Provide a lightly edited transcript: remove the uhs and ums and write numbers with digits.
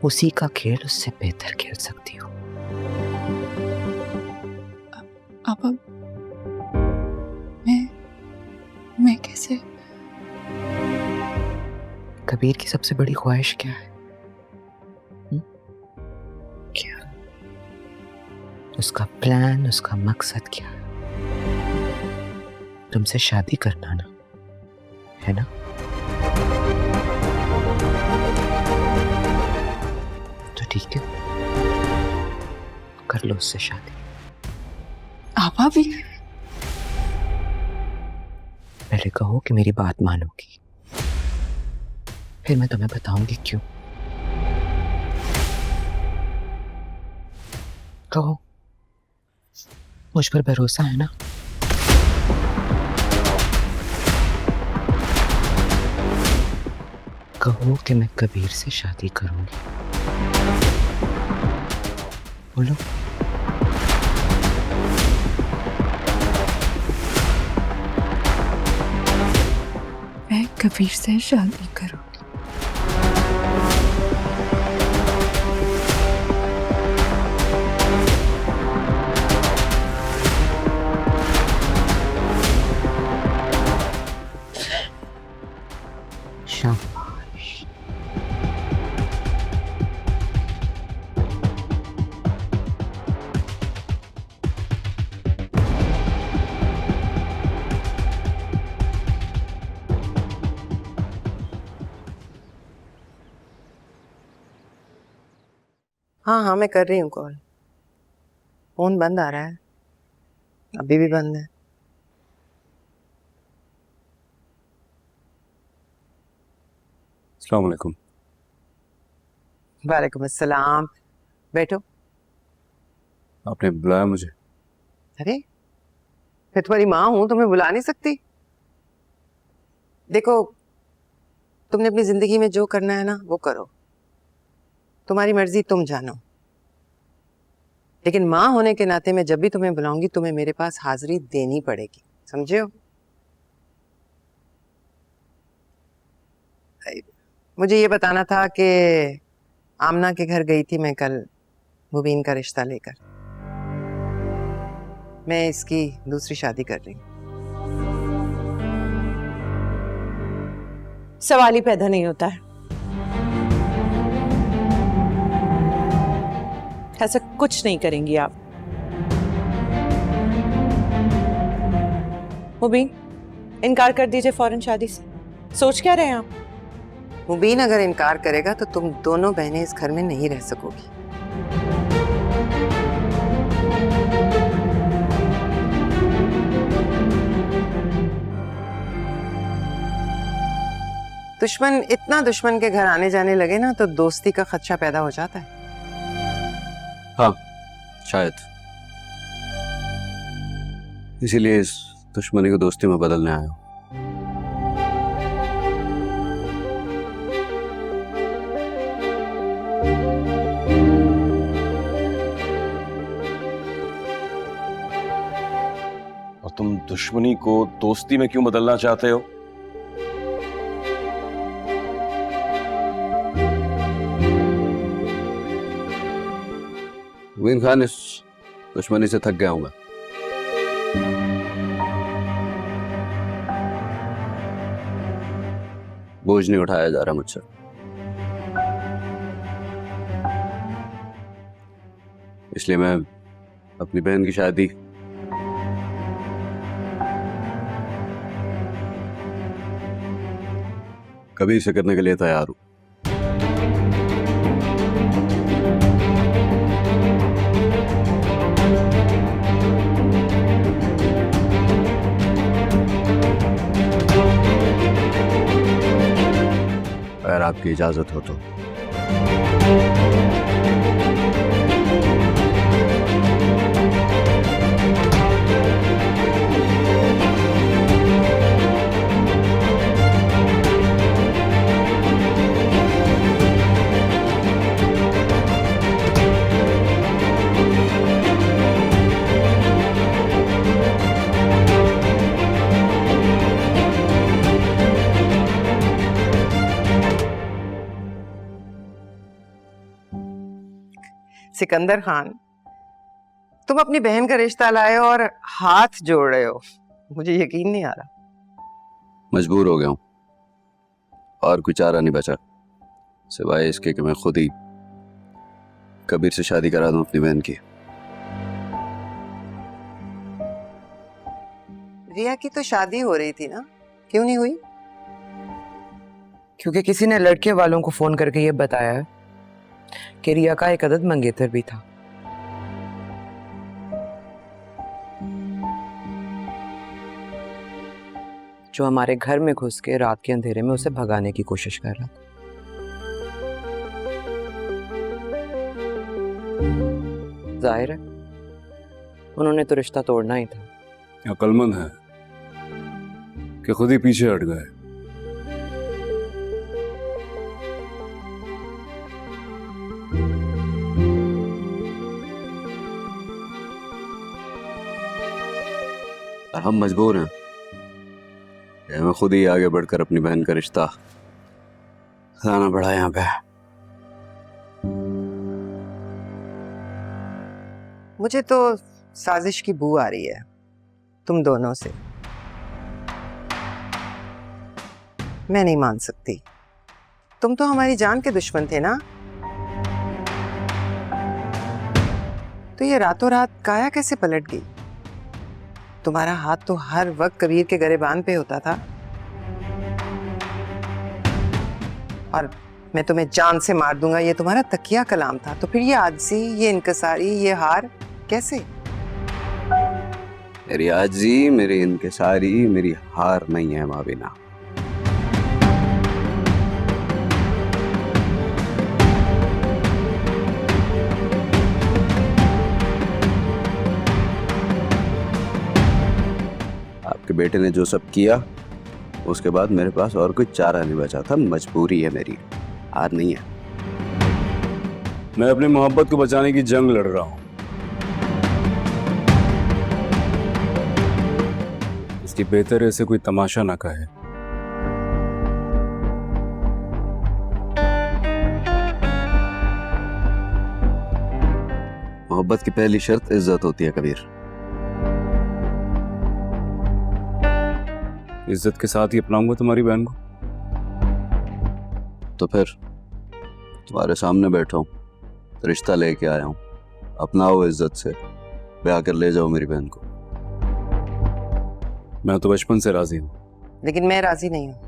उसी का खेल उससे बेहतर खेल सकती हो। अब मैं कैसे? कबीर की सबसे बड़ी ख्वाहिश क्या है? क्या? उसका प्लान, उसका मकसद क्या है? तुमसे शादी करना ना, है ना? तो ठीक है, कर लो उससे शादी। आपा भी? पहले कहो कि मेरी बात मानोगी, फिर मैं तुम्हें बताऊंगी क्यों। कहो, मुझ पर भरोसा है ना? कहो कि मैं कबीर से शादी करूंगी। बोलो। मैं कबीर से शादी करूंगी। शाबाश। हाँ हाँ, मैं कर रही हूँ कॉल। फोन बंद आ रहा है, अभी भी बंद है। अस्सलाम वालेकुम। वालेकुम अस्सलाम। बैठो। आपने बुलाया मुझे? अरे, मैं तुम्हारी माँ हूं, तुम्हें बुला नहीं सकती? देखो, तुमने अपनी जिंदगी में जो करना है ना वो करो, तुम्हारी मर्जी, तुम जानो। लेकिन माँ होने के नाते मैं जब भी तुम्हें बुलाऊंगी तुम्हें मेरे पास हाजिरी देनी पड़ेगी, समझे हो? मुझे ये बताना था कि आमना के घर गई थी मैं कल मुबीन का रिश्ता लेकर। मैं इसकी दूसरी शादी कर रही हूँ। सवाल ही पैदा नहीं होता है। ऐसा कुछ नहीं करेंगी आप। मुबीन, इनकार कर दीजिए फौरन शादी से। सोच क्या रहे हैं आप? मुबीन अगर इनकार करेगा तो तुम दोनों बहनें इस घर में नहीं रह सकोगी। दुश्मन इतना दुश्मन के घर आने जाने लगे ना तो दोस्ती का खदशा पैदा हो जाता है। हाँ, शायद इसीलिए इस दुश्मनी को दोस्ती में बदलने आया हूँ। और तुम दुश्मनी को दोस्ती में क्यों बदलना चाहते हो? मुबीन खान, इस दुश्मनी से थक गया हूं मैं। बोझ नहीं उठाया जा रहा मुझसे। इसलिए मैं अपनी बहन की शादी कबीर से करने के लिए तैयार हूं। अगर आपकी इजाजत हो तो। सिकंदर खान, तुम अपनी बहन का रिश्ता लाए और हाथ जोड़ रहे हो, मुझे यकीन नहीं आ रहा। मजबूर हो गया हूँ और कोई चारा नहीं बचा सिवाय इसके कि मैं खुद ही कबीर से शादी करा दूं अपनी बहन की। रिया की तो शादी हो रही थी ना, क्यों नहीं हुई? क्योंकि किसी ने लड़के वालों को फोन करके ये बताया कि रिया का एक अदद मंगेतर भी था। जो हमारे घर में घुस के रात के अंधेरे में उसे भगाने की कोशिश कर रहा था। जाहिर है उन्होंने तो रिश्ता तोड़ना ही था। अक्लमंद है कि खुद ही पीछे हट गए। और हम मजबूर हैं कि हमें खुद ही आगे बढ़कर अपनी बहन का रिश्ता लाना पड़ा यहाँ पे। मुझे तो साजिश की बू आ रही है तुम दोनों से। मैं नहीं मान सकती, तुम तो हमारी जान के दुश्मन थे ना, तो ये रातों रात काया कैसे पलट गई? तुम्हारा हाथ तो हर वक्त कबीर के गरेबान पे होता था, और मैं तुम्हें जान से मार दूंगा ये तुम्हारा तकिया कलाम था। तो फिर ये आजिज़ी, ये इनकसारी, ये हार कैसे? मेरी आजी, मेरी इनकिसारी, मेरी हार नहीं है माविना। आपके बेटे ने जो सब किया उसके बाद मेरे पास और कोई चारा नहीं बचा था। मजबूरी है मेरी, हार नहीं है। मैं अपनी मोहब्बत को बचाने की जंग लड़ रहा हूं। इसकी बेहतर है इसे कोई तमाशा ना कहे। मोहब्बत की पहली शर्त इज्जत होती है कबीर। इज्जत के साथ ही अपनाऊंगा तुम्हारी बहन को। तो फिर तुम्हारे सामने बैठा हूं, रिश्ता लेके आया हूं, अपनाओ इज्जत से, ब्याह कर ले जाओ मेरी बहन को। मैं तो बचपन से राजी हूं। लेकिन मैं राजी नहीं हूं।